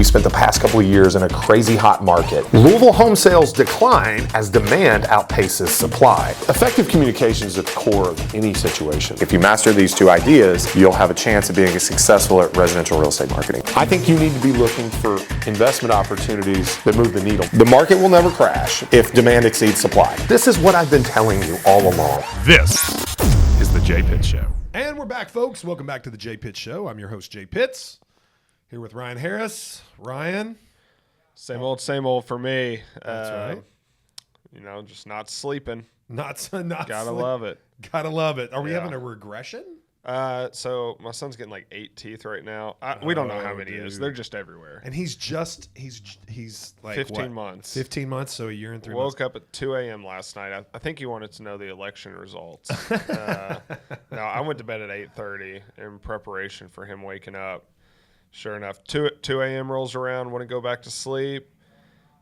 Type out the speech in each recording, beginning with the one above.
we spent the past couple of years in a crazy hot market. Louisville home sales decline as demand outpaces supply. Effective communication is at the core of any situation. If you master these two ideas, you'll have a chance of being successful at residential real estate marketing. I think you need to be looking for investment opportunities that move the needle. The market will never crash if demand exceeds supply. This is what I've been telling you all along. This is the Jay Pitts Show. And we're back, folks. Welcome back to the Jay Pitts Show. I'm your host, Jay Pitts, here with Ryan Harris. Ryan. Same old for me. That's right. You know, just not sleeping. Not Gotta love it. Gotta love it. Are we having a regression? So my son's getting like 8 teeth right now. We don't know how many he is. They're just everywhere. And he's like 15 months. 15 months, so a year and 3 months. Woke up at 2 a.m. last night. I think he wanted to know the election results. No, I went to bed at 8:30 in preparation for him waking up. Sure enough, 2 a.m. rolls around, want to go back to sleep.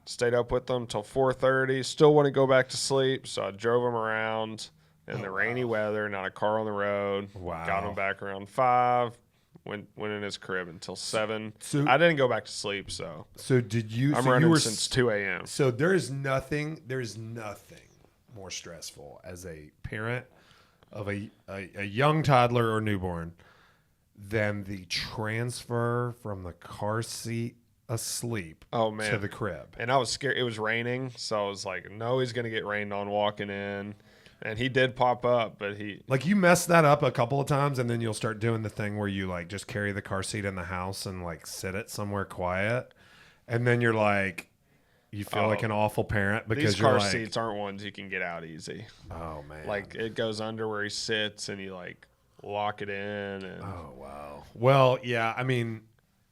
Stayed up with them until 4:30. Still want to go back to sleep, so I drove him around in the rainy weather, not a car on the road. Wow. Got him back around 5. Went in his crib until 7. So, I didn't go back to sleep, so. So did you? I'm so running you were, since 2 a.m. So there's nothing more stressful as a parent of a young toddler or newborn than the transfer from the car seat asleep to the crib. And I was scared. It was raining, so I was like, no, he's going to get rained on walking in. And he did pop up, but you mess that up a couple of times, and then you'll start doing the thing where you like just carry the car seat in the house and like sit it somewhere quiet, and then you're like, you feel like an awful parent because these car like, seats aren't ones you can get out easy. Oh man! Like it goes under where he sits, and you like lock it in. And oh wow. Well, yeah. I mean,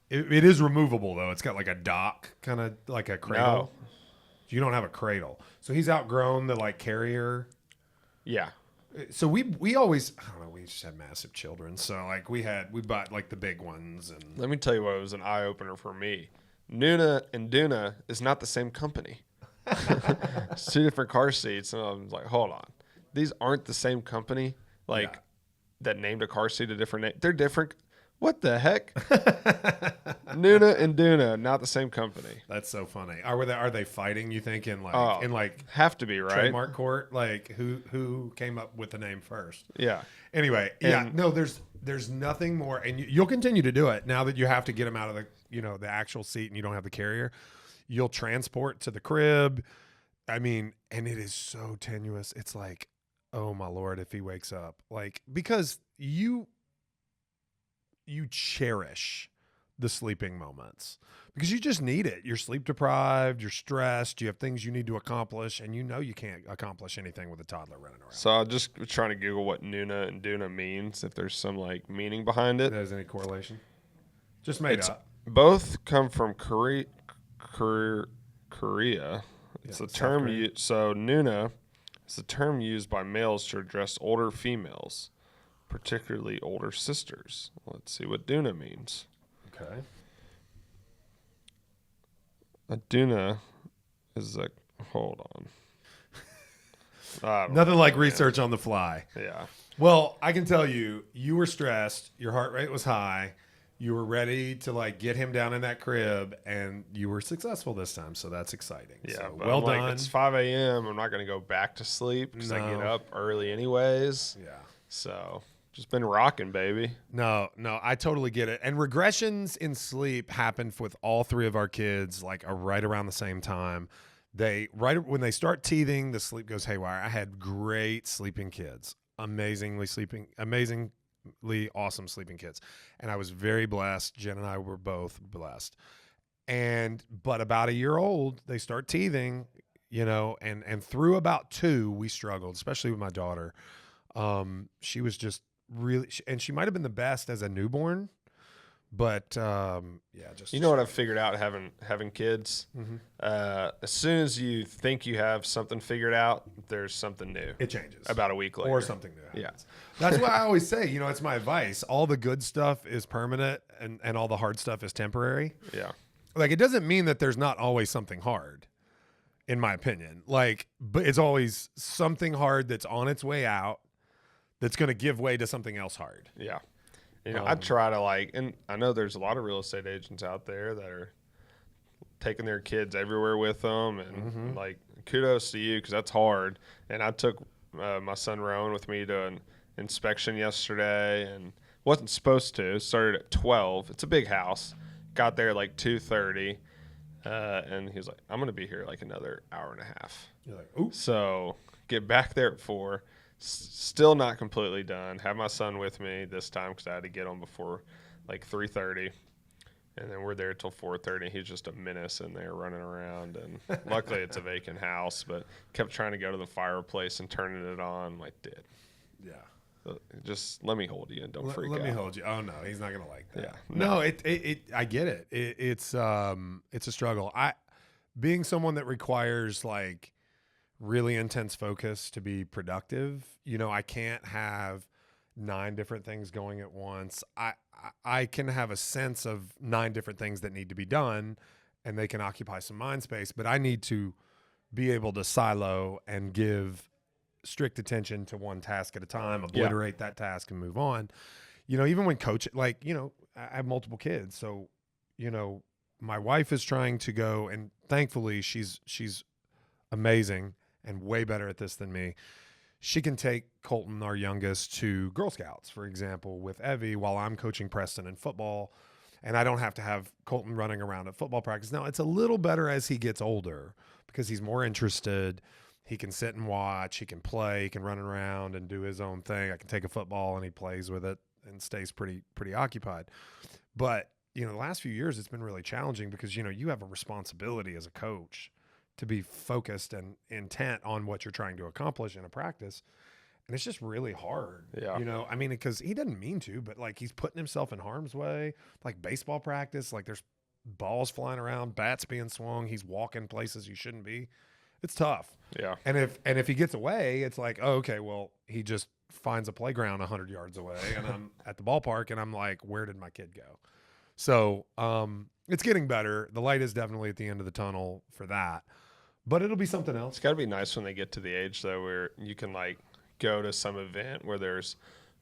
it is removable though. It's got like a dock, kind of like a cradle. No. You don't have a cradle, so he's outgrown the like carrier. Yeah. So we always, I don't know, we just had massive children. So like we bought like the big ones. And let me tell you what was an eye opener for me. Nuna and Duna is not the same company. It's 2 different car seats. And I was like, hold on. These aren't the same company. Like that named a car seat a different name. They're different. What the heck? Nuna and Duna, not the same company. That's so funny. Are they fighting? You think in like have to be right trademark court? Like who came up with the name first? Yeah. Anyway, no. There's nothing more, and you'll continue to do it now that you have to get them out of the actual seat and you don't have the carrier. You'll transport to the crib. I mean, and it is so tenuous. It's like, oh my Lord, if he wakes up, like because you cherish the sleeping moments because you just need it. You're sleep deprived, you're stressed, you have things you need to accomplish, and you know you can't accomplish anything with a toddler running around. So I just trying to Google what Nuna and Duna means, if there's some like meaning behind it. If there's any correlation? Just made up. Both come from Korea. It's a term so Nuna is a term used by males to address older females, particularly older sisters. Let's see what Duna means. Okay. A Duna is a hold on. Nothing like research on the fly. Yeah. Well, I can tell you were stressed. Your heart rate was high. You were ready to like get him down in that crib, and you were successful this time. So that's exciting. Yeah. So, But well I'm done. like, it's 5 a.m. I'm not going to go back to sleep because I get up early anyways. Yeah. So just been rocking, baby. No, I totally get it. And regressions in sleep happened with all 3 of our kids, like right around the same time. Right when they start teething, the sleep goes haywire. I had great sleeping kids, amazingly awesome sleeping kids, and I was very blessed. Jen and I were both blessed. But about a year old, they start teething, and through about 2, we struggled, especially with my daughter. She was just really, and she might've been the best as a newborn, but just what I've figured out having kids. Mm-hmm. As soon as you think you have something figured out, there's something new. It changes about a week later, or something new happens. Yeah, that's why I always say, it's my advice. All the good stuff is permanent, and all the hard stuff is temporary. Yeah, like it doesn't mean that there's not always something hard, in my opinion. Like, but it's always something hard that's on its way out, that's going to give way to something else hard. Yeah. I try to and I know there's a lot of real estate agents out there that are taking their kids everywhere with them, and like kudos to you because that's hard. And I took my son Rowan with me to an inspection yesterday, and wasn't supposed to. Started at 12. It's a big house. Got there at like 2:30, and he was like, "I'm gonna be here like another hour and a half." You're like, ooh. So get back there at 4. Still not completely done. Have my son with me this time because I had to get him before like 3:30. And then we're there till 4:30. He's just a menace in there running around. And luckily it's a vacant house, but kept trying to go to the fireplace and turning it on. I'm like, dude, Yeah. just let me hold you and don't freak out. Let me hold you. Oh no, he's not gonna like that. Yeah. No, I get it. It's a struggle. Being someone that requires like really intense focus to be productive, I can't have 9 different things going at once. I can have a sense of 9 different things that need to be done, and they can occupy some mind space, but I need to be able to silo and give strict attention to one task at a time, obliterate that task and move on. Even when coaching, like, I have multiple kids. So, my wife is trying to go, and thankfully she's amazing and way better at this than me. She can take Colton, our youngest, to Girl Scouts, for example, with Evie while I'm coaching Preston in football. And I don't have to have Colton running around at football practice. Now, it's a little better as he gets older because he's more interested. He can sit and watch. He can play. He can run around and do his own thing. I can take a football and he plays with it and stays pretty occupied. But, the last few years, it's been really challenging because, you have a responsibility as a coach to be focused and intent on what you're trying to accomplish in a practice. And it's just really hard. Yeah. Because he doesn't mean to, but like he's putting himself in harm's way. Like baseball practice, like there's balls flying around, bats being swung. He's walking places you shouldn't be. It's tough. Yeah. And if he gets away, it's like, oh, okay, well, he just finds a playground 100 yards away and I'm at the ballpark and I'm like, where did my kid go? So it's getting better. The light is definitely at the end of the tunnel for that. But it'll be something else. It's got to be nice when they get to the age, though, where you can, like, go to some event where there's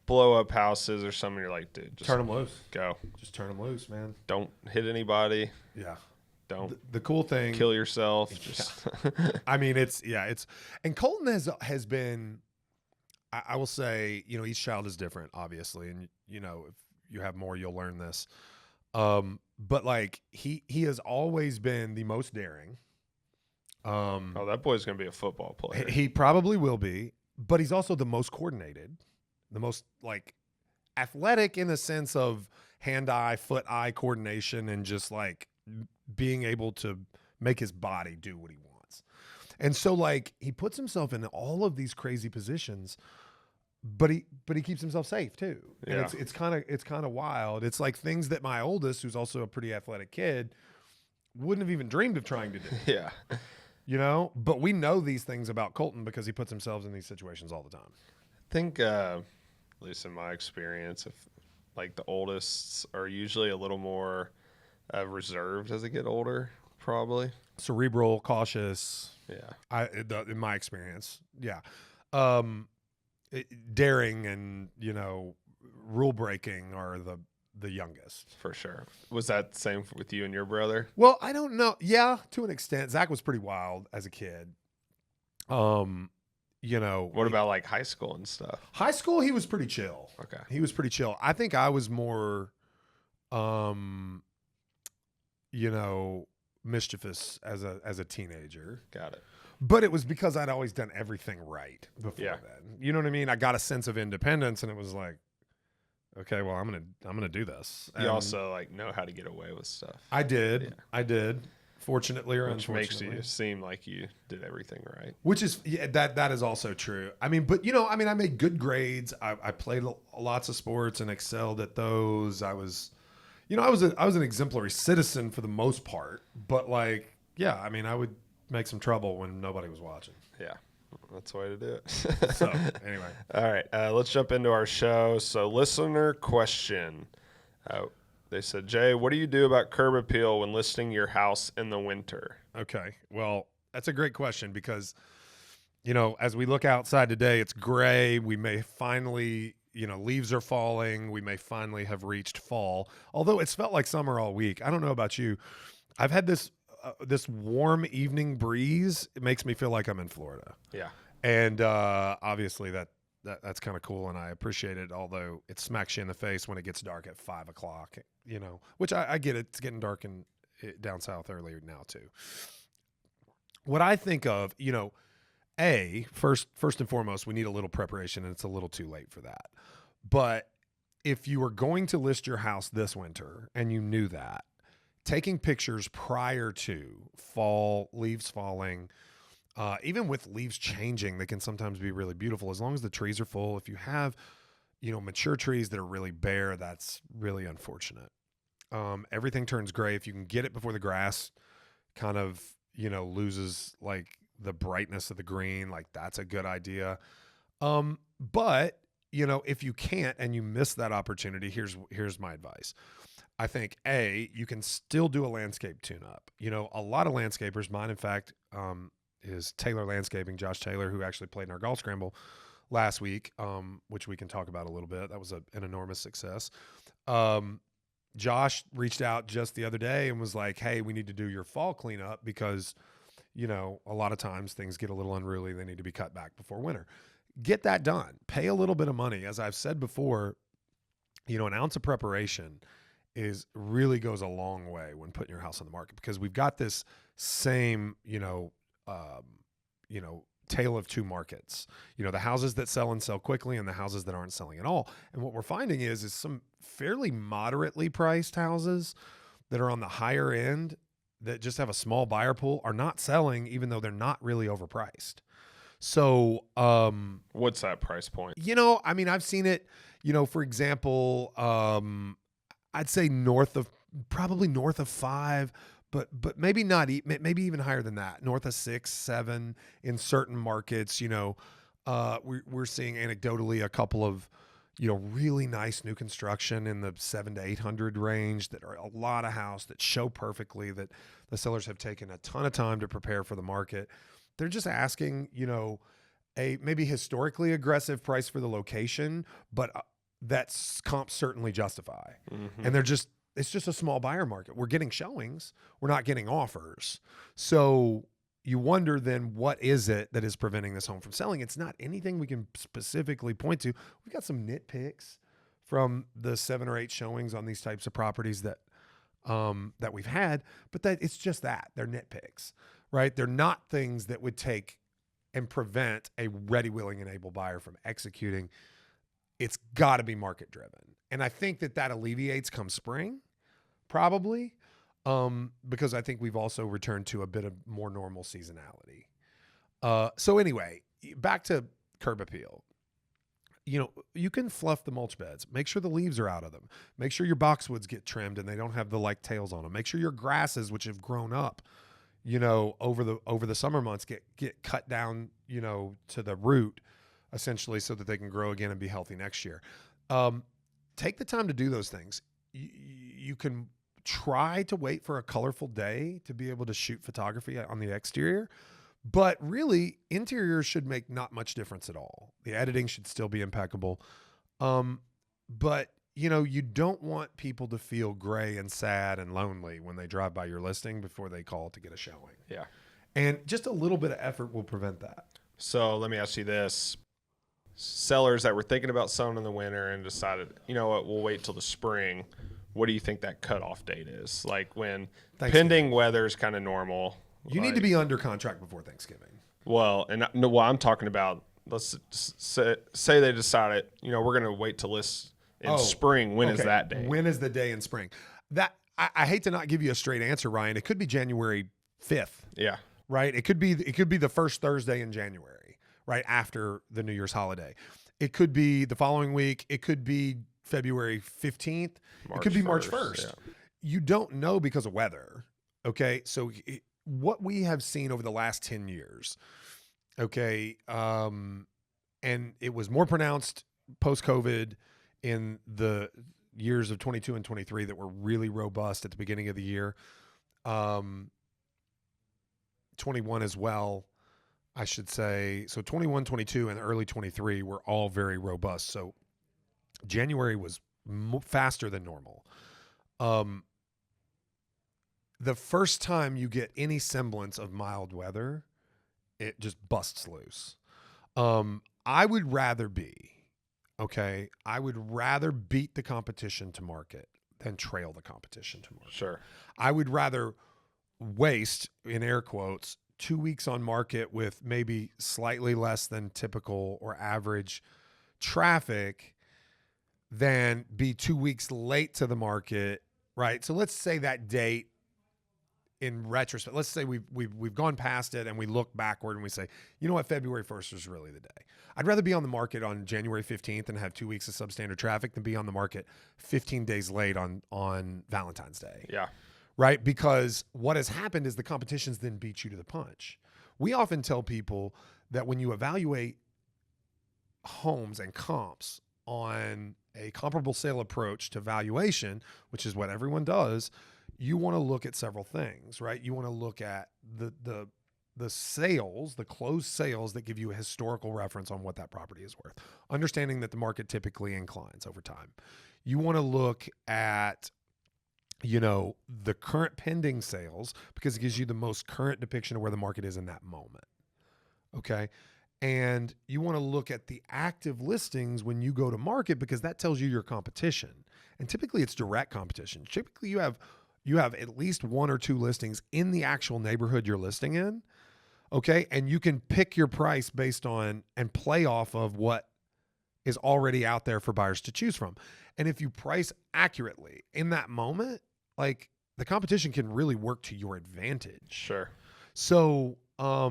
blow-up houses or something. You're like, dude, just turn them loose. Go. Just turn them loose, man. Don't hit anybody. Yeah. Don't. The cool thing. Kill yourself. Just. I mean, it's. And Colton has been, I will say, each child is different, obviously. And, if you have more, you'll learn this. But, like, he has always been the most daring. That boy's going to be a football player. He probably will be, but he's also the most coordinated, the most like athletic in the sense of hand-eye, foot-eye coordination and just like being able to make his body do what he wants. And so like he puts himself in all of these crazy positions, but he keeps himself safe too. And Yeah. it's kind of wild. It's like things that my oldest, who's also a pretty athletic kid, wouldn't have even dreamed of trying to do. Yeah. But we know these things about Colton because he puts himself in these situations all the time. I think, at least in my experience, if like the oldest are usually a little more reserved as they get older, probably. Cerebral, cautious. Yeah. In my experience. Yeah. Daring and, rule breaking are the youngest. For sure. Was that the same with you and your brother? Well, I don't know. Yeah, to an extent. Zach was pretty wild as a kid. What about like high school and stuff? High school, he was pretty chill. Okay. He was pretty chill. I think I was more, mischievous as a teenager. Got it. But it was because I'd always done everything right before Yeah. then. You know what I mean? I got a sense of independence, and it was like, okay, well, I'm gonna do this. You also like know how to get away with stuff. I did. Yeah. I did. Fortunately or Which makes unfortunately. you seem like you did everything right. Which is that is also true. I mean, but I made good grades. I played lots of sports and excelled at those. I was an exemplary citizen for the most part. But like, yeah, I mean, I would make some trouble when nobody was watching. Yeah, that's the way to do it. So anyway, all right, let's jump into our show. So, listener question. They said, Jay, what do you do about curb appeal when listing your house in the winter? okay. Well, that's a great question because, as we look outside today, it's gray. We may finally, leaves are falling. We may finally have reached fall, although it's felt like summer all week. I don't know about you. I've had this this warm evening breeze, it makes me feel like I'm in Florida. Yeah. And obviously that's kind of cool, and I appreciate it, although it smacks you in the face when it gets dark at 5 o'clock, which I get it. It's getting dark down south earlier now too. What I think of, first and foremost, we need a little preparation, and it's a little too late for that. But if you were going to list your house this winter and you knew that, taking pictures prior to fall, leaves falling, even with leaves changing, they can sometimes be really beautiful as long as the trees are full. If you have, mature trees that are really bare, that's really unfortunate. Everything turns gray. If you can get it before the grass kind of, loses like the brightness of the green, like that's a good idea. But if you can't and you miss that opportunity, here's my advice. I think you can still do a landscape tune-up. A lot of landscapers, mine in fact, is Taylor Landscaping, Josh Taylor, who actually played in our golf scramble last week, which we can talk about a little bit. That was an enormous success. Josh reached out just the other day and was like, hey, we need to do your fall cleanup because, a lot of times things get a little unruly. They need to be cut back before winter. Get that done. Pay a little bit of money. As I've said before, an ounce of preparation really goes a long way when putting your house on the market, because we've got this same, tale of two markets, the houses that sell and sell quickly and the houses that aren't selling at all. And what we're finding is some fairly moderately priced houses that are on the higher end that just have a small buyer pool are not selling, even though they're not really overpriced. So, what's that price point? I've seen it, for example, I'd say probably north of 5, but maybe not, maybe even higher than that, north of 6, 7 in certain markets. We're seeing anecdotally a couple of, really nice new construction in the 700 to 800 range that are a lot of house that show perfectly that the sellers have taken a ton of time to prepare for the market. They're just asking, a maybe historically aggressive price for the location, but that's comps certainly justify. Mm-hmm. And it's just a small buyer market. We're getting showings. We're not getting offers. So you wonder then, what is it that is preventing this home from selling? It's not anything we can specifically point to. We've got some nitpicks from the 7 or 8 showings on these types of properties that we've had, but it's just that they're nitpicks, right? They're not things that would take and prevent a ready, willing, and able buyer from executing. It's got to be market driven. And I think that alleviates come spring, probably, because I think we've also returned to a bit of more normal seasonality. So anyway, back to curb appeal. You can fluff the mulch beds. Make sure the leaves are out of them. Make sure your boxwoods get trimmed and they don't have the tails on them. Make sure your grasses, which have grown up, over the summer months, get cut down, to the root, essentially, so that they can grow again and be healthy next year. Take the time to do those things. You can try to wait for a colorful day to be able to shoot photography on the exterior, but really interiors should make not much difference at all. The editing should still be impeccable. But you don't want people to feel gray and sad and lonely when they drive by your listing before they call to get a showing. Yeah. And just a little bit of effort will prevent that. So let me ask you this. Sellers that were thinking about selling in the winter and decided, we'll wait till the spring. What do you think that cutoff date is? Like when pending weather is kind of normal. You need to be under contract before Thanksgiving. Well, and I'm talking about, let's say they decided, we're going to wait to list in spring. When is that day? When is the day in spring? That I hate to not give you a straight answer, Ryan. It could be January 5th. Yeah. Right. It could be the first Thursday in January, right after the New Year's holiday. It could be the following week. It could be February 15th. It could be March 1st. Yeah. You don't know because of weather. Okay. So what we have seen over the last 10 years, okay, and it was more pronounced post-COVID in the years of 22 and 23 that were really robust at the beginning of the year. 21 as well, I should say. So 21, 22, and early 23 were all very robust. So January was faster than normal. the first time you get any semblance of mild weather, it just busts loose. I would rather beat the competition to market than trail the competition to market. Sure. I would rather waste, in air quotes, 2 weeks on market with maybe slightly less than typical or average traffic than be 2 weeks late to the market, right? So let's say that date, in retrospect, let's say we've gone past it and we look backward and we say, you know what, February 1st was really the day. I'd rather be on the market on January 15th and have 2 weeks of substandard traffic than be on the market 15 days late on Valentine's Day. Yeah. Right? Because what has happened is the competitions then beat you to the punch. We often tell people that when you evaluate homes and comps on a comparable sale approach to valuation, which is what everyone does, you want to look at several things, right? You want to look at the sales, the closed sales that give you a historical reference on what that property is worth, understanding that the market typically inclines over time. You want to look at, the current pending sales because it gives you the most current depiction of where the market is in that moment. Okay. And you want to look at the active listings when you go to market because that tells you your competition. And typically it's direct competition. Typically you have at least one or two listings in the actual neighborhood you're listing in. Okay. And you can pick your price based on and play off of what is already out there for buyers to choose from. And if you price accurately in that moment, like the competition can really work to your advantage. Sure. So, I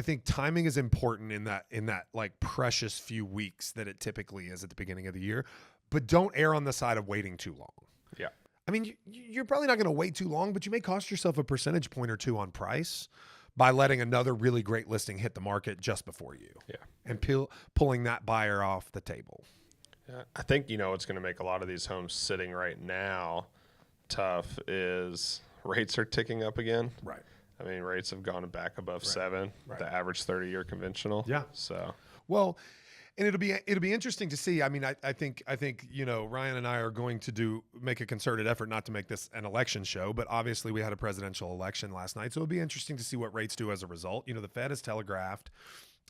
think timing is important in that like precious few weeks that it typically is at the beginning of the year, but don't err on the side of waiting too long. Yeah. I mean, you're probably not going to wait too long, but you may cost yourself a percentage point or two on price by letting another really great listing hit the market just before you. Yeah. And pulling that buyer off the table. Yeah. I think, what's going to make a lot of these homes sitting right now tough is rates are ticking up again. Right. I mean, rates have gone back above 7, Right. the average 30-year conventional. Yeah. So, well, and it'll be interesting to see. I mean, I think Ryan and I are going to make a concerted effort not to make this an election show, but obviously we had a presidential election last night, so it'll be interesting to see what rates do as a result. The Fed has telegraphed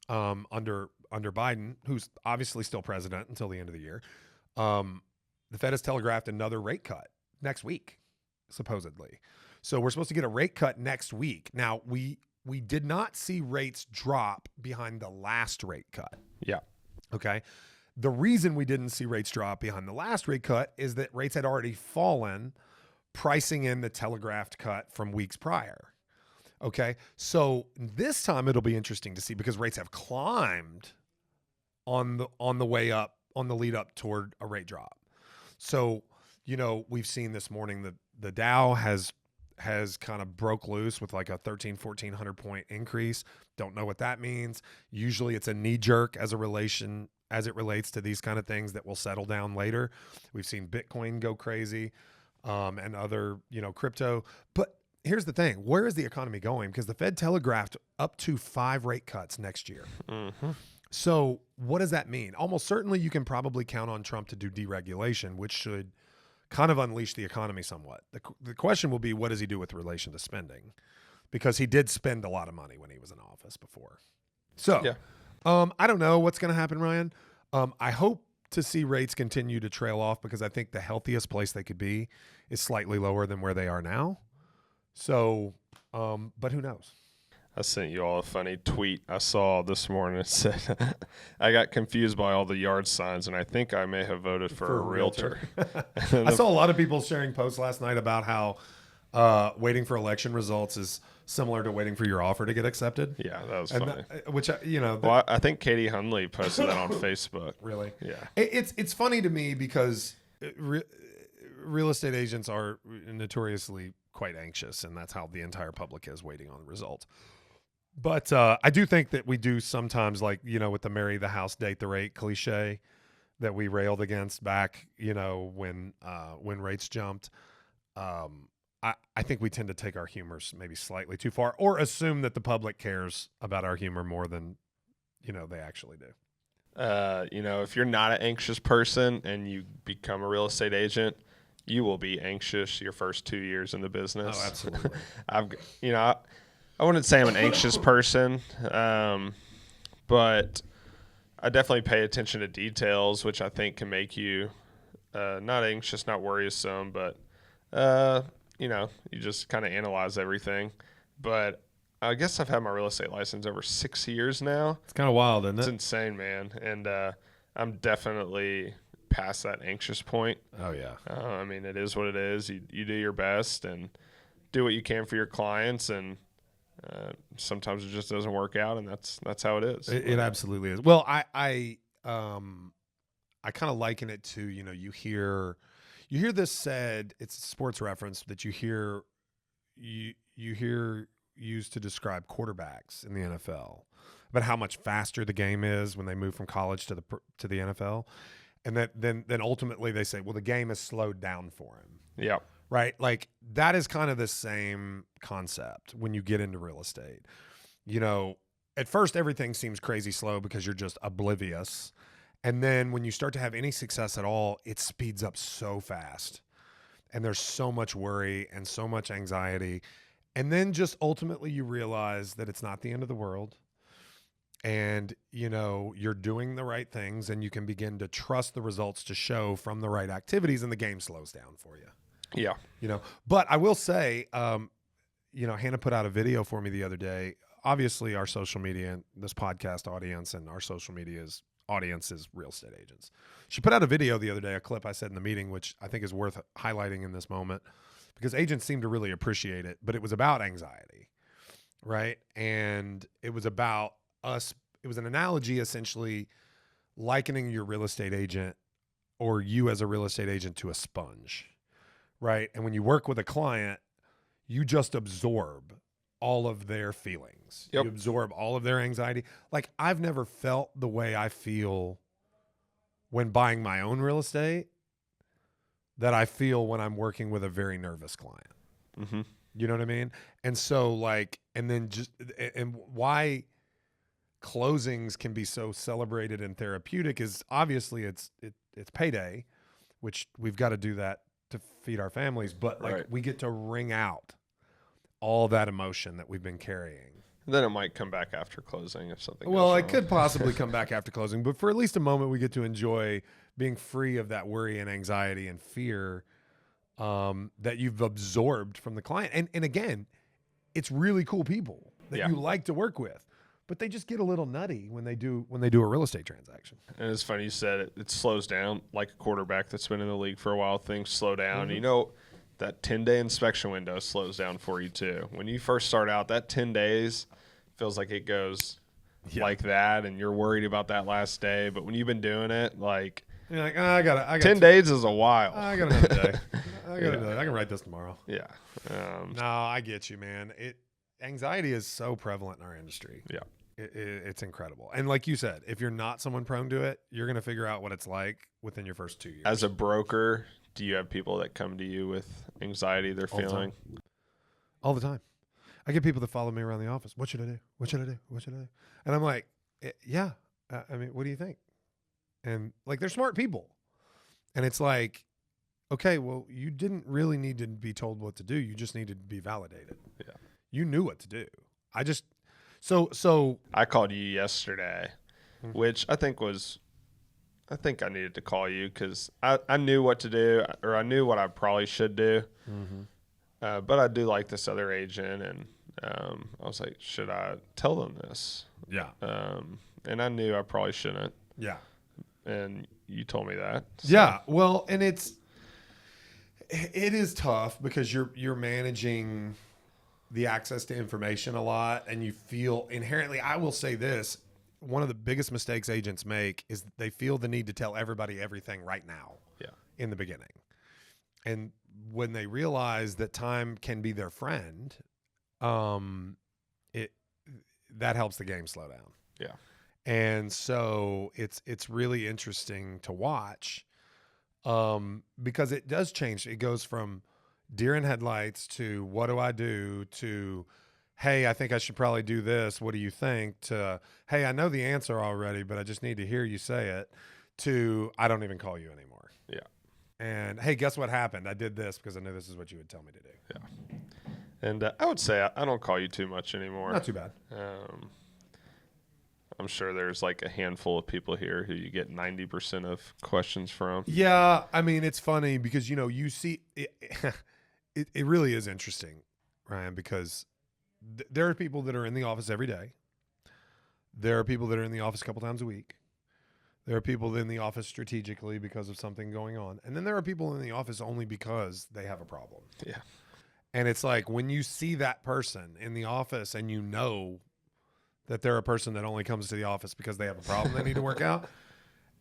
under Biden, who's obviously still president until the end of the year. The Fed has telegraphed another rate cut next week, supposedly. So we're supposed to get a rate cut next week. Now, we did not see rates drop behind the last rate cut. yeah. Okay. The reason we didn't see rates drop behind the last rate cut is that rates had already fallen, pricing in the telegraphed cut from weeks prior. Okay. So this time it'll be interesting to see because rates have climbed on the way up, on the lead up toward a rate drop. So, we've seen this morning the Dow has kind of broke loose with like a 1,400 point increase. Don't know what that means. Usually it's a knee jerk as it relates to these kind of things that will settle down later. We've seen Bitcoin go crazy and other, crypto. But here's the thing. Where is the economy going? Because the Fed telegraphed up to 5 rate cuts next year. Mm-hmm. So what does that mean? Almost certainly you can probably count on Trump to do deregulation, which should kind of unleash the economy somewhat. The question will be, what does he do with relation to spending? Because he did spend a lot of money when he was in office before. So, Yeah. I don't know what's going to happen, Ryan. I hope to see rates continue to trail off because I think the healthiest place they could be is slightly lower than where they are now. So, but who knows? I sent you all a funny tweet I saw this morning. It said, I got confused by all the yard signs, and I think I may have voted for a realtor. I saw a lot of people sharing posts last night about how waiting for election results is similar to waiting for your offer to get accepted. Yeah, that was And funny. well, I think Katie Hunley posted that on Facebook. Really? Yeah. It's funny to me because real estate agents are notoriously quite anxious, and that's how the entire public is waiting on the results. But I do think that we do sometimes, like, with the marry the house, date the rate cliche that we railed against back, when rates jumped. I think we tend to take our humors maybe slightly too far or assume that the public cares about our humor more than, they actually do. If you're not an anxious person and you become a real estate agent, you will be anxious your first 2 years in the business. Oh, absolutely. I wouldn't say I'm an anxious person, but I definitely pay attention to details, which I think can make you not anxious, not worrisome, but you just kind of analyze everything. But I guess I've had my real estate license over 6 years now. It's kind of wild, isn't It's it? insane, man. And I'm definitely past that anxious point. Oh, yeah. I mean, it is what it is. You do your best and do what you can for your clients, and sometimes it just doesn't work out, and that's how it is. It absolutely is. Well, I kind of liken it to, you hear this said, it's a sports reference that you hear used to describe quarterbacks in the NFL, about how much faster the game is when they move from college to the NFL. And that then ultimately they say, well, the game has slowed down for him. Yeah. Right? Like, that is kind of the same concept when you get into real estate. At first everything seems crazy slow because you're just oblivious. And then when you start to have any success at all, it speeds up so fast. And there's so much worry and so much anxiety. And then just ultimately you realize that it's not the end of the world. And, you're doing the right things, and you can begin to trust the results to show from the right activities, and the game slows down for you. Yeah. But I will say, Hannah put out a video for me the other day. Obviously, our social media, and this podcast audience, and our social media's audience is real estate agents. She put out a video the other day, a clip I said in the meeting, which I think is worth highlighting in this moment, because agents seem to really appreciate it. But it was about anxiety, right? And it was about us. It was an analogy, essentially likening your real estate agent, or you as a real estate agent, to a sponge, right? And when you work with a client, you just absorb all of their feelings. Yep. You absorb all of their anxiety. Like, I've never felt the way I feel when buying my own real estate that I feel when I'm working with a very nervous client. Mm-hmm. You know what I mean? And so, and why closings can be so celebrated and therapeutic is obviously it's payday, which we've got to do that to feed our families. But Right. we get to wring out all that emotion that we've been carrying. Then it might come back after closing if something goes Well, wrong. it could possibly come back after closing, but for at least a moment, we get to enjoy being free of that worry and anxiety and fear that you've absorbed from the client. And again, it's really cool people that Yeah. you like to work with, but they just get a little nutty when they do a real estate transaction. And it's funny you said it slows down like a quarterback that's been in the league for a while. Things slow down. Mm-hmm. That 10-day inspection window slows down for you too. When you first start out, that 10 days feels like it goes like that, and you're worried about that last day. But when you've been doing it, like, You're like, I got 10 days is a while. I got another day. I can write this tomorrow. Yeah. No, I get you, man. Anxiety is so prevalent in our industry. Yeah. It's incredible. And like you said, if you're not someone prone to it, you're going to figure out what it's like within your first 2 years. As a broker, do you have people that come to you with anxiety they're feeling? All the time. I get people that follow me around the office. What should I do? What should I do? What should I do? And I'm like, yeah. I mean, what do you think? And like, they're smart people. And it's like, okay, well, you didn't really need to be told what to do. You just needed to be validated. Yeah. You knew what to do. So I called you yesterday, which I think I needed to call you because I knew what to do, or I knew what I probably should do. Mm-hmm. But I do like this other agent, and I was like, should I tell them this? Yeah. And I knew I probably shouldn't. Yeah. And you told me that. So. Yeah. Well, and it is tough because you're managing the access to information a lot, and you feel inherently, I will say this, one of the biggest mistakes agents make is they feel the need to tell everybody everything right now. Yeah. In the beginning. And when they realize that time can be their friend, that helps the game slow down. Yeah. And so it's really interesting to watch because it does change. It goes from deer in headlights to what do I do to, hey, I think I should probably do this. What do you think? To, hey, I know the answer already, but I just need to hear you say it. To, I don't even call you anymore. Yeah. And hey, guess what happened? I did this because I knew this is what you would tell me to do. Yeah. And I would say I don't call you too much anymore. Not too bad. I'm sure there's like a handful of people here who you get 90% of questions from. Yeah, I mean, it's funny because, you see it, it really is interesting, Ryan, because there are people that are in the office every day. There are people that are in the office a couple times a week. There are people in the office strategically because of something going on. And then there are people in the office only because they have a problem. Yeah. And it's like when you see that person in the office and you know that they're a person that only comes to the office because they have a problem they need to work out,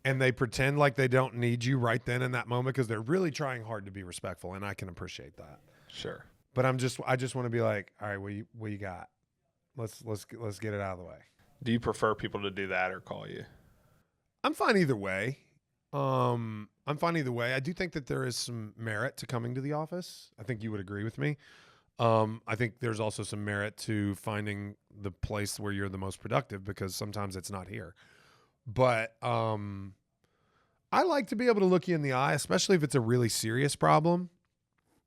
and they pretend like they don't need you right then in that moment because they're really trying hard to be respectful, and I can appreciate that. Sure. But I just want to be like, all right, what you got? Let's get it out of the way. Do you prefer people to do that or call you? I'm fine either way. I do think that there is some merit to coming to the office. I think you would agree with me. I think there's also some merit to finding the place where you're the most productive because sometimes it's not here. But I like to be able to look you in the eye, especially if it's a really serious problem,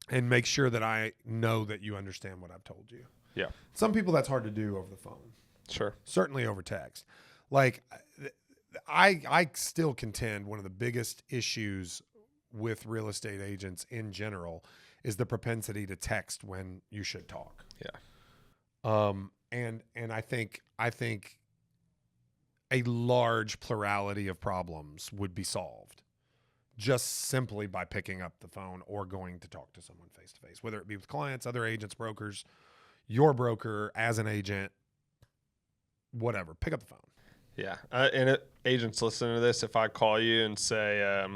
and make sure that I know that you understand what I've told you. Yeah. Some people that's hard to do over the phone. Sure. Certainly over text. Like I still contend one of the biggest issues with real estate agents in general is the propensity to text when you should talk. Yeah. And I think a large plurality of problems would be solved just simply by picking up the phone or going to talk to someone face to face, whether it be with clients, other agents, brokers, your broker as an agent, whatever. Pick up the phone. Yeah. Agents listening to this, if I call you and say,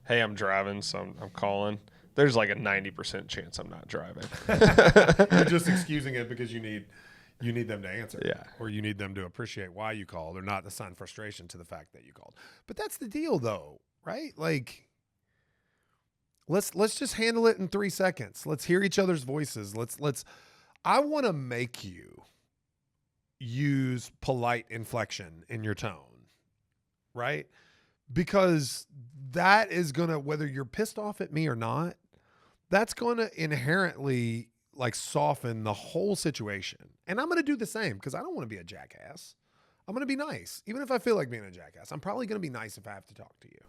hey, I'm driving, so I'm calling, there's like a 90% chance I'm not driving. You're just excusing it because you need them to answer. Yeah. Or you need them to appreciate why you called or not assign frustration to the fact that you called. But that's the deal though, right? Like let's just handle it in 3 seconds. Let's hear each other's voices. I want to make you use polite inflection in your tone, right? Because that is going to, whether you're pissed off at me or not, that's going to inherently like soften the whole situation. And I'm going to do the same because I don't want to be a jackass. I'm going to be nice. Even if I feel like being a jackass, I'm probably going to be nice if I have to talk to you.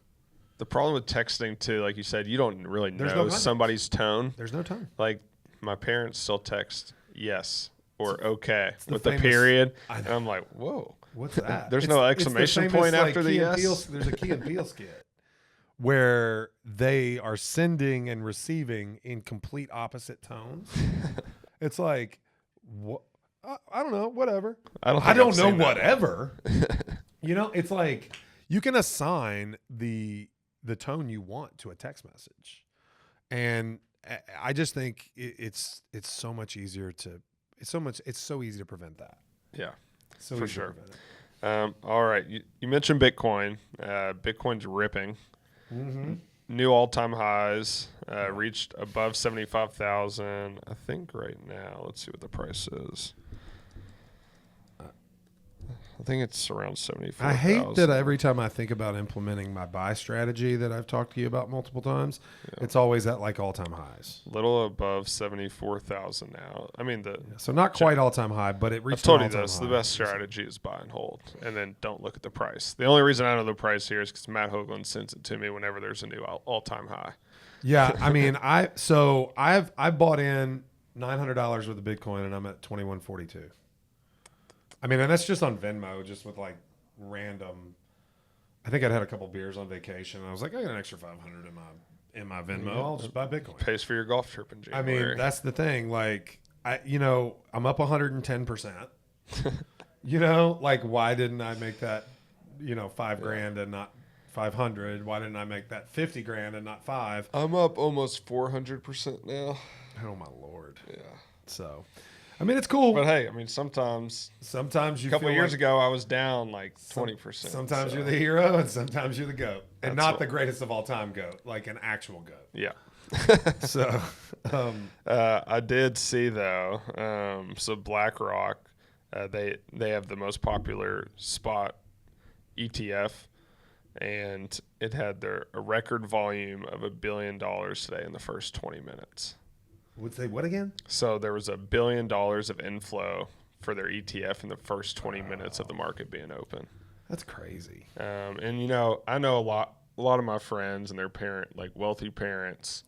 The problem with texting too, like you said, you don't really There's know no context. somebody's tone. There's no tone. Like my parents still text yes or okay with famous, the period. And I'm like, whoa. What's that? There's no exclamation point after the yes. There's a Key and Peele skit where they are sending and receiving in complete opposite tones. It's like, what? I don't know, whatever. I don't know, whatever. It's like you can assign the tone you want to a text message, and I just think it's so much easier to. It's so easy to prevent that. Yeah, So for easy to sure. prevent it. All right. You mentioned Bitcoin. Bitcoin's ripping. Mm-hmm. New all-time highs. Reached above 75,000. I think right now. Let's see what the price is. I think it's around 74,000. I hate that every time I think about implementing my buy strategy that I've talked to you about multiple times, it's always at like all-time highs. Little above 74,000 now. I mean, So not quite all-time high, but it reached I've told an you all-time this. high. The best strategy is buy and hold, and then don't look at the price. The only reason I know the price here is because Matt Hoagland sends it to me whenever there's a new all-time high. Yeah, I mean, I bought in $900 worth of Bitcoin, and I'm at 2142. I mean, and that's just on Venmo, just with like random. I think I'd had a couple beers on vacation, and I was like, I got an extra 500 in my Venmo. I'll just buy Bitcoin. Pays for your golf trip in I January. mean, that's the thing. Like, I'm up 110%. Like, why didn't I make that, $5,000 and not 500? Why didn't I make that 50 grand and not 5? I'm up almost 400% now. Oh my Lord. Yeah. So, I mean, it's cool. But hey, I mean, sometimes you a couple feel years like ago, I was down like 20%. Sometimes you're the hero and sometimes you're the GOAT. And That's not what- the greatest of all time GOAT, like an actual GOAT. Yeah. So, I did see though. So BlackRock, they have the most popular spot ETF, and it had a record volume of $1 billion today in the first 20 minutes. Would say what again? So there was $1 billion of inflow for their ETF in the first 20 minutes of the market being open. That's crazy. And you know, I know a lot of my friends and their wealthy parents.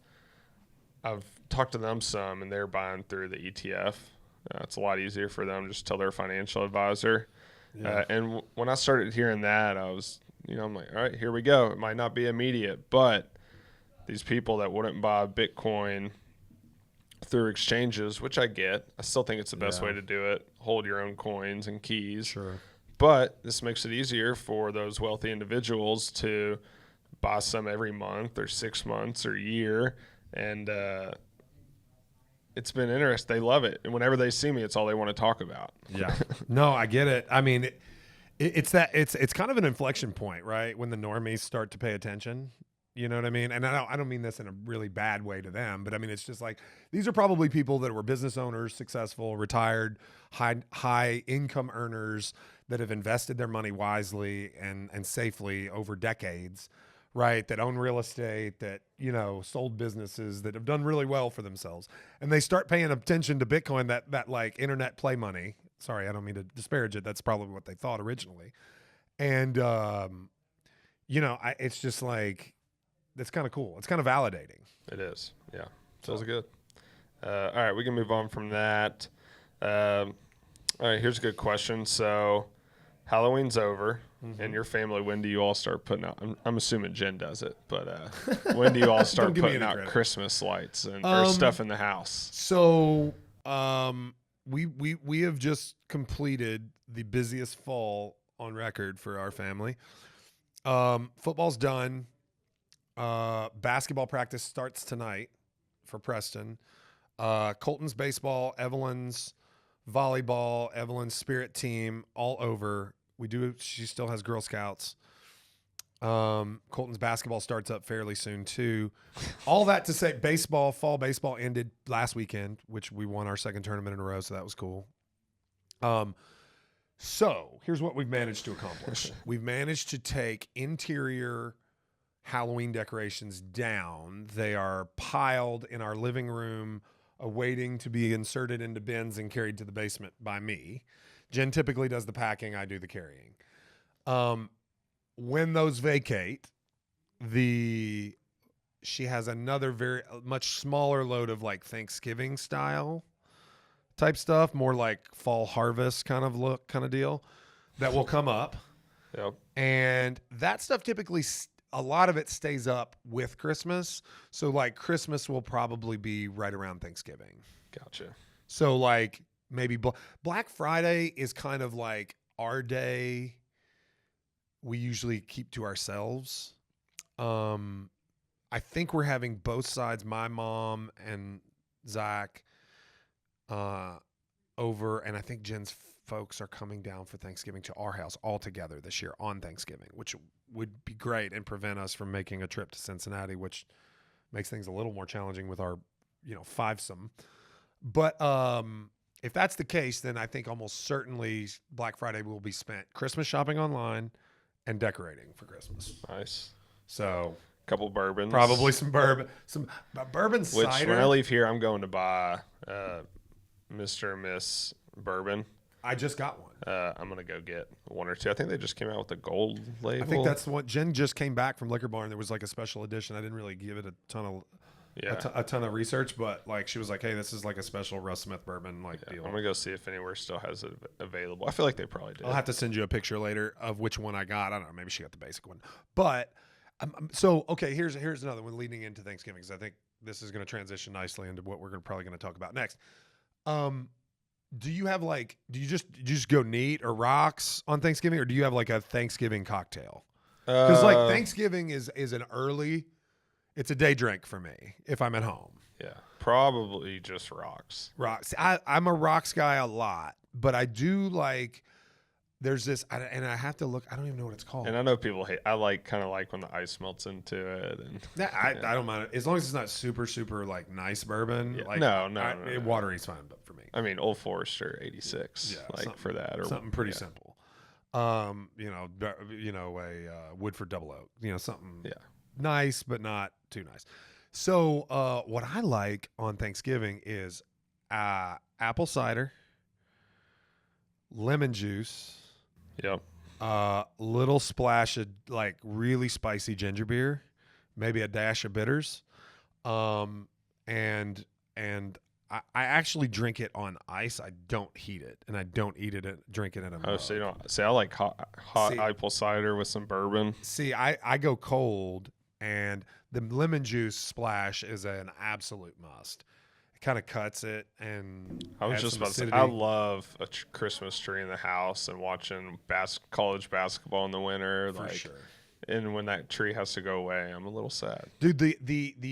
I've talked to them some, and they're buying through the ETF. It's a lot easier for them. Just tell their financial advisor. Yeah. And when I started hearing that, I was, I'm like, all right, here we go. It might not be immediate, but these people that wouldn't buy Bitcoin through exchanges, which I get, I still think it's the best way to do it. Hold your own coins and keys. Sure. But this makes it easier for those wealthy individuals to buy some every month or 6 months or year. And it's been interesting. They love it. And whenever they see me, it's all they want to talk about. Yeah. No, I get it. I mean, it's kind of an inflection point, right? When the normies start to pay attention. You know what I mean? And I don't mean this in a really bad way to them, but I mean, it's just like, these are probably people that were business owners, successful, retired, high income earners that have invested their money wisely and safely over decades, right? That own real estate, that, sold businesses, that have done really well for themselves. And they start paying attention to Bitcoin, that like internet play money. Sorry, I don't mean to disparage it. That's probably what they thought originally. And, it's just like, it's kind of cool. It's kind of validating. It is. Yeah. Feels good. All right. We can move on from that. All right. Here's a good question. So Halloween's over in your family. When do you all start putting out? I'm assuming Jen does it, but when do you all start putting out Christmas lights or stuff in the house? So we have just completed the busiest fall on record for our family. Football's done. Basketball practice starts tonight for Preston. Colton's baseball, Evelyn's volleyball, Evelyn's spirit team, all over. She still has Girl Scouts. Colton's basketball starts up fairly soon too. All that to say, fall baseball ended last weekend, which we won our second tournament in a row, so that was cool. So here's what we've managed to accomplish. We've managed to take interior Halloween decorations down. They are piled in our living room, awaiting to be inserted into bins and carried to the basement by me. Jen typically does the packing. I do the carrying. When those vacate, she has another very much smaller load of like Thanksgiving style type stuff, more like fall harvest kind of deal that will come up. Yep. And that stuff typically a lot of it stays up with Christmas. So like Christmas will probably be right around Thanksgiving. Gotcha. So like maybe Black Friday is kind of like our day we usually keep to ourselves. I think we're having both sides, my mom and Zach, over, and I think Jen's folks are coming down for Thanksgiving to our house all together this year on Thanksgiving, which would be great and prevent us from making a trip to Cincinnati, which makes things a little more challenging with our, fivesome. But if that's the case, then I think almost certainly Black Friday will be spent Christmas shopping online and decorating for Christmas. Nice. So a couple bourbons. probably some bourbon Which cider. when I leave here, I'm going to buy Mr. and Miss bourbon. I just got one. I'm going to go get one or two. I think they just came out with the gold label. I think that's the one. Jen just came back from Liquor Barn. There was like a special edition. I didn't really give it a ton of research, but like she was like, "Hey, this is like a special Russ Smith bourbon deal." I'm gonna go see if anywhere still has it available. I feel like they probably do. I'll have to send you a picture later of which one I got. I don't know. Maybe she got the basic one. But so okay, here's another one leading into Thanksgiving, because I think this is going to transition nicely into what we're probably going to talk about next. Do you have do you just go neat or rocks on Thanksgiving, or do you have like a Thanksgiving cocktail? Because like Thanksgiving is an early, it's a day drink for me if I'm at home. Yeah, probably just rocks. Rocks. I'm a rocks guy a lot, but I do like. There's this, and I have to look. I don't even know what it's called. And I know people hate. I kind of like when the ice melts into it, and I don't mind it as long as it's not super like nice bourbon. Yeah. Like no. Watery's fine, but for me, I mean, Old Forester 86, for that, or something pretty simple. A Woodford double oak, something Yeah. nice, but not too nice. So, what I like on Thanksgiving is apple cider, lemon juice, Yep. little splash of like really spicy ginger beer, maybe a dash of bitters, um, and I actually drink it on ice. I don't heat it, and I don't drink it in a Oh, mug. so you don't see? I like hot See- apple cider with some bourbon. See, I go cold, and the lemon juice splash is an absolute must. It kind of cuts it, and I was adds just some about to say, acidity. I love a Christmas tree in the house and watching college basketball in the winter. For like, sure. And when that tree has to go away, I'm a little sad. Dude, the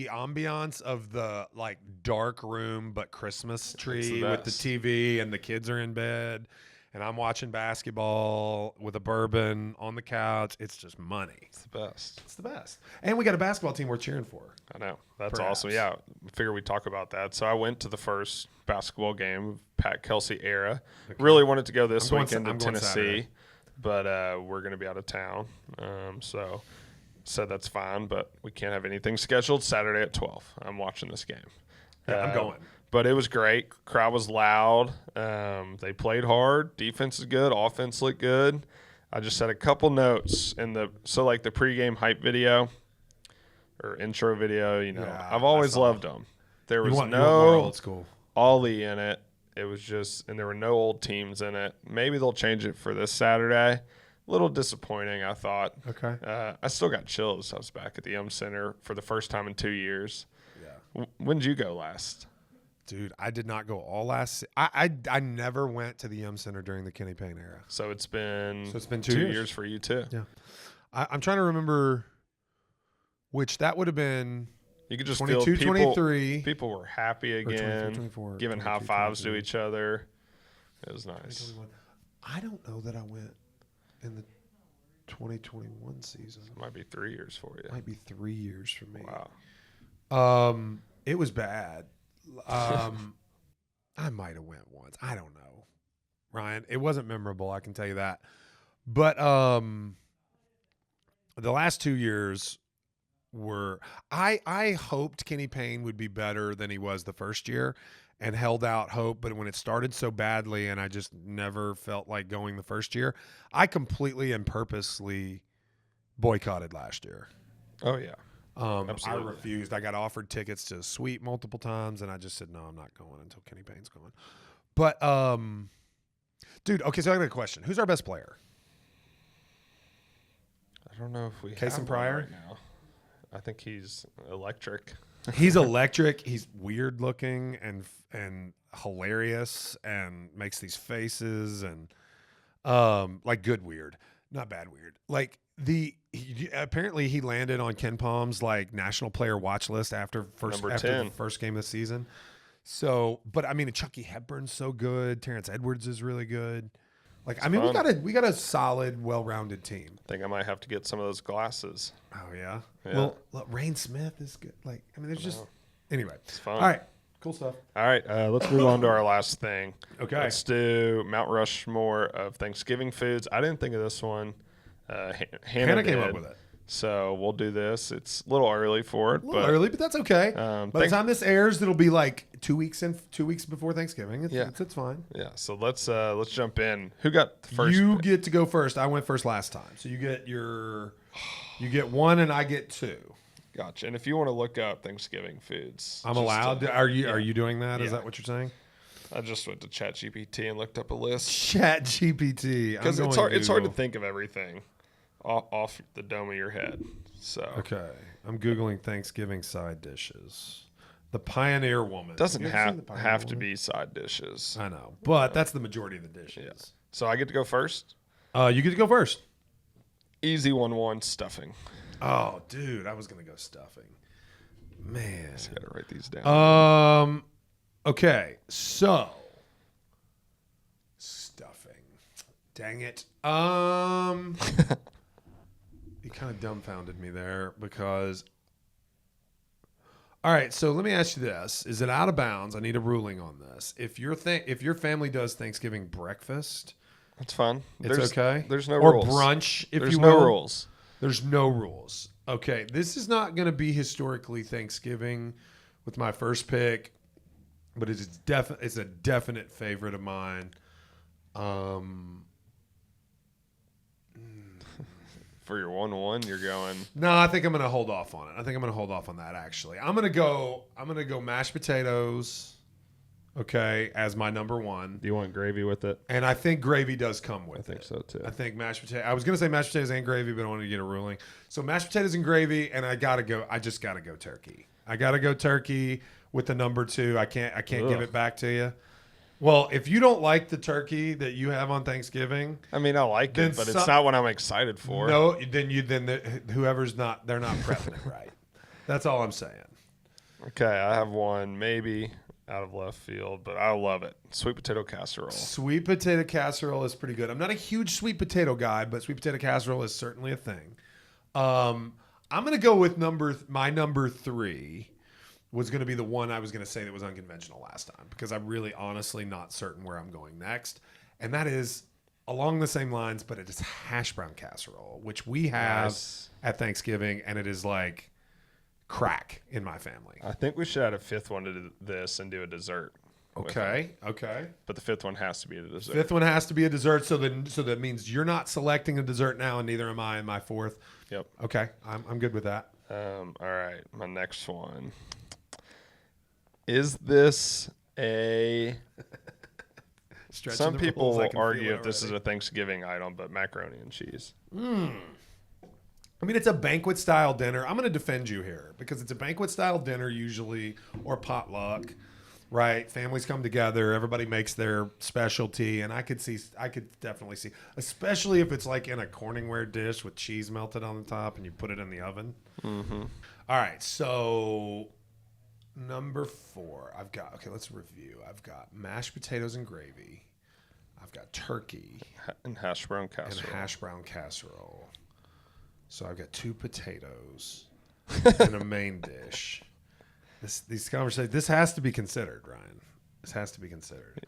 ambiance of the like dark room but Christmas tree with the best. TV and the kids are in bed and I'm watching basketball with a bourbon on the couch. It's just money. It's the best. It's the best. And we got a basketball team we're cheering for. I know. That's Perhaps. awesome. Yeah. I figure we talk about that. So I went to the first basketball game of Pat Kelsey era. Really wanted to go this weekend to I'm going Tennessee, Saturday. but we're going to be out of town. So said that's fine, but we can't have anything scheduled Saturday at 12. I'm watching this game. Yeah, I'm going. But it was great. Crowd was loud. They played hard. Defense is good. Offense looked good. I just had a couple notes in the pregame hype video or intro video. Yeah, I've always I saw loved them. There was You want more no old school. Ollie in it. It was just, and there were no old teams in it. Maybe they'll change it for this Saturday. A little disappointing, I thought. Okay. I still got chills. I was back at the Center for the first time in 2 years. Yeah. When did you go last? Dude, I did not go all last. I never went to the Center during the Kenny Payne era. So it's been 2 years for you too. Yeah. I'm trying to remember which that would have been. You could just 22, feel people, 23. people were happy again, 24, giving 22, high fives 23. to each other. It was nice. I don't know that I went in the 2021 season. It might be 3 years for you. Might be 3 years for me. Wow. It was bad. I might have went once. I don't know, Ryan. It wasn't memorable. I can tell you that. But the last 2 years were. I hoped Kenny Payne would be better than he was the first year, and held out hope. But when it started so badly, and I just never felt like going the first year, I completely and purposely boycotted last year. Oh yeah. I Absolutely. refused. I got offered tickets to Sweet multiple times, and I just said, no, I'm not going until Kenny Payne's going. But, dude, okay, so I got a question. Who's our best player? I don't know if we Case have and one Pryor? right now. I think he's electric. He's electric. He's weird looking and hilarious and makes these faces and like good weird, not bad weird. Like apparently he landed on Ken Palm's like national player watch list after Number the 10. first game of the season. So, but I mean, Chucky Hepburn's so good. Terrence Edwards is really good. Like, I mean, fun. we got a solid, well-rounded team. I think I might have to get some of those glasses. Oh yeah. Yeah. Well, look, Rain Smith is good. Like, I mean, there's just anyway. It's fun. All right, cool stuff. All right, let's move on to our last thing. Okay. Let's do Mount Rushmore of Thanksgiving foods. I didn't think of this one. Hannah came did. up with it. So we'll do this. It's a little early for it, A little but early, but that's okay. By the time this airs, it'll be like 2 weeks before Thanksgiving. It's fine. yeah. So let's jump in. Who got the first? You get to go first. I went first last time, so you get one, and I get two. Gotcha. And if you want to look up Thanksgiving foods, I'm just, allowed. Are you doing that? Is Yeah. that what you're saying? I just went to ChatGPT and looked up a list Chat GPT. because it's hard to think of everything off the dome of your head. So Okay, I'm googling Thanksgiving side dishes. The Pioneer Woman. doesn't You ever seen The have Pioneer to Woman? be side dishes. I know, but that's the majority of the dishes. So I get to go first. You get to go first. Easy 1-1 stuffing. Oh, dude, I was gonna go stuffing. Man. I gotta write these down. Okay, so stuffing. Dang it. You kind of dumbfounded me there because. All right, so let me ask you this: is it out of bounds? I need a ruling on this. If your family does Thanksgiving breakfast, That's fine. It's okay. There's no or rules. Brunch, if There's you no will. rules. There's no rules. Okay, this is not going to be historically Thanksgiving with my first pick, but it's a definite favorite of mine. For your 1-1, you're going. No, I think I'm going to hold off on it. I think I'm going to hold off on that. Actually, I'm going to go mashed potatoes. Okay, as my number one. Do you want gravy with it? And I think gravy does come with it. I think so too. I think mashed potato. I was going to say mashed potatoes and gravy, but I wanted to get a ruling. So mashed potatoes and gravy, and I just got to go turkey. I got to go turkey with the number 2. I can't give it back to you. Well, if you don't like the turkey that you have on Thanksgiving, I mean, I like it, but it's not what I'm excited for. no, whoever's not, they're not prepping it right. That's all I'm saying. Okay, I have one maybe out of left field, but I love it. Sweet potato casserole. Sweet potato casserole is pretty good. I'm not a huge sweet potato guy, but sweet potato casserole is certainly a thing. I'm going to go with my number 3 was going to be the one I was going to say that was unconventional last time because I'm really honestly not certain where I'm going next. And that is along the same lines, but it is hash brown casserole, which we have at Thanksgiving, and it is like crack in my family. I think we should add a 5th one to this and do a dessert. Okay. But the 5th one has to be a dessert. 5th one has to be a dessert, so that means you're not selecting a dessert now, and neither am I in my 4th. Yep. Okay, I'm good with that. All right, my next one. Is this a... Some people will argue if this is a Thanksgiving item, but macaroni and cheese. I mean, it's a banquet style dinner. I'm going to defend you here because it's a banquet style dinner usually, or potluck, right? Families come together, everybody makes their specialty, and I could definitely see, especially if it's like in a Corningware dish with cheese melted on the top and you put it in the oven. Mm-hmm. All right, so number 4, let's review. I've got mashed potatoes and gravy. I've got turkey. And hash brown casserole. So I've got 2 potatoes and a main dish. These conversations, this has to be considered, Ryan. This has to be considered,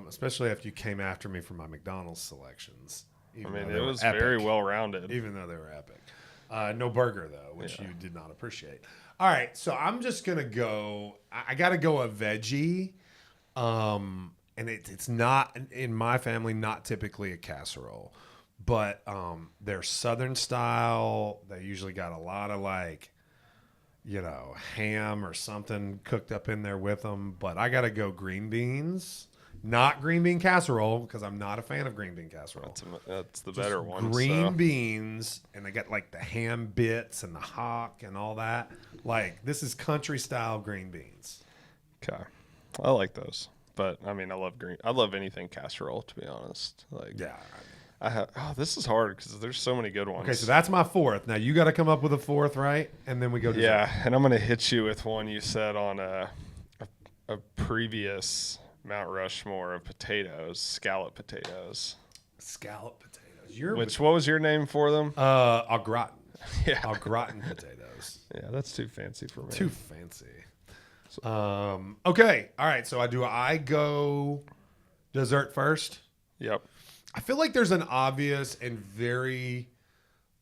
especially after you came after me for my McDonald's selections. I mean, it was very well rounded, even though they were epic. No burger though, which you did not appreciate. All right, so I'm just gonna go. I got to go a veggie, and it's not in my family. Not typically a casserole. But they're Southern style. They usually got a lot of ham or something cooked up in there with them. But I got to go green beans, not green bean casserole because I'm not a fan of green bean casserole. That's the better one. Green beans, and they got like the ham bits and the hock and all that. Like this is country style green beans. Okay, I like those. But I mean, I love anything casserole to be honest. Yeah. This is hard because there's so many good ones. Okay, so that's my 4th. Now you got to come up with a 4th, right? And then we go. Yeah, and I'm gonna hit you with one you said on a previous Mount Rushmore of potatoes, scallop potatoes. Scallop potatoes. What was your name for them? Au gratin. Yeah, au gratin potatoes. Yeah, that's too fancy for me. Too fancy. Okay, all right. So I go dessert first. Yep. I feel like there's an obvious and very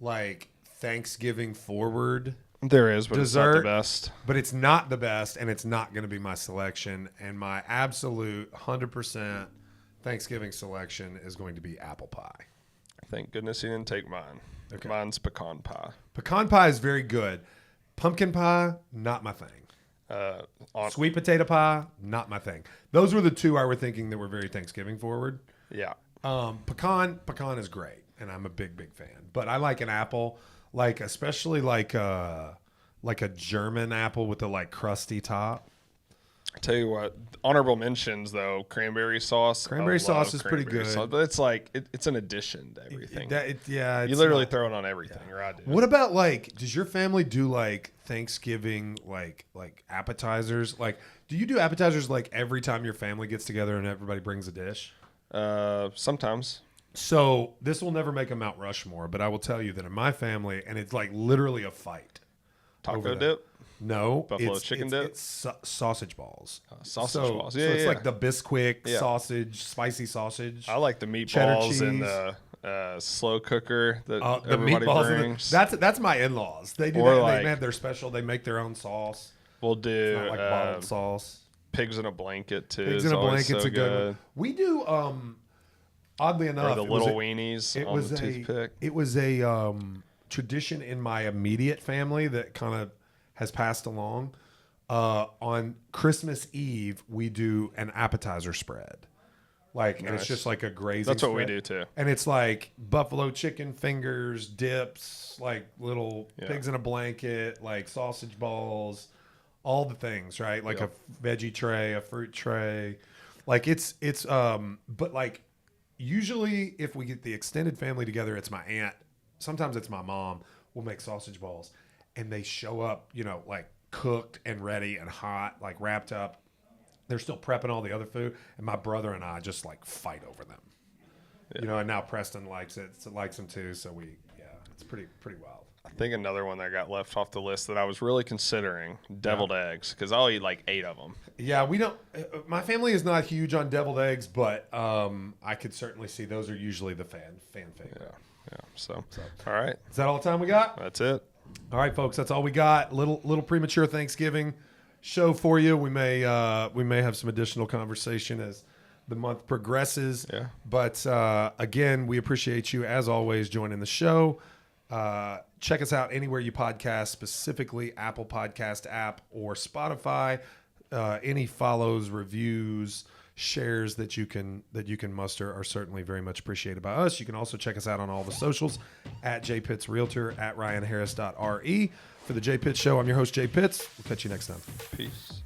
Thanksgiving forward. There is, but dessert, it's not the best. But it's not the best, and it's not going to be my selection. And my absolute 100% Thanksgiving selection is going to be apple pie. Thank goodness you didn't take mine. Okay. Mine's pecan pie. Pecan pie is very good. Pumpkin pie, not my thing. Sweet potato pie, not my thing. Those were the 2 I were thinking that were very Thanksgiving forward. Yeah. Pecan is great, and I'm a big fan. But I like an apple, especially like a German apple with the crusty top. I tell you what, honorable mentions though, cranberry sauce. Cranberry sauce is pretty good, but it's it's an addition to everything. You literally throw it on everything, or I do. What about does your family do Thanksgiving appetizers? Do you do appetizers every time your family gets together and everybody brings a dish? Sometimes. So this will never make a Mount Rushmore, but I will tell you that in my family, and it's literally a fight. Taco dip? No, Buffalo chicken dip? It's sausage balls. Sausage balls. So Yeah, it's yeah. like the Bisquick Yeah. sausage, spicy sausage. I like the cheddar meatballs in cheese. the slow cooker that The everybody meatballs. brings. That's my in-laws. They do Or that. like- They have their special. They make their own sauce. We'll It's do not like bottled sauce. pigs in a blanket too. Pigs is in a always blanket's so a good one. We do. Oddly Or enough, the it was little a- weenies It on was the a toothpick. it was a tradition in my immediate family that kind of has passed along. On Christmas Eve, we do an appetizer spread, and it's Nice. just like a grazing. That's what we spread. do too. And it's like buffalo chicken fingers, dips, like little Yeah. pigs in a blanket, like sausage balls, all the things, right? Like a veggie tray, a fruit tray. But like usually if we get the extended family together, it's my aunt. Sometimes it's my mom. We'll make sausage balls and they show up, like cooked and ready and hot, like wrapped up. They're still prepping all the other food. And my brother and I just like fight over them. And now Preston likes them too. So it's pretty wild. I think another one that got left off the list that I was really considering, deviled eggs, because I'll eat like 8 of them. Yeah, we don't. My family is not huge on deviled eggs, but I could certainly see those are usually the fan favorite. Yeah. So, all right, Is that all the time we got? that's it. All right, folks, that's all we got. Little premature Thanksgiving show for you. We may have some additional conversation as the month progresses. Yeah. But again, we appreciate you as always joining the show. Check us out anywhere you podcast, specifically Apple Podcast app or Spotify. Any follows, reviews, shares that you can muster are certainly very much appreciated by us. You can also check us out on all the socials at JPitts Realtor, at RyanHarris.re. For the J Pitts Show, I'm your host, Jay Pitts. We'll catch you next time. Peace.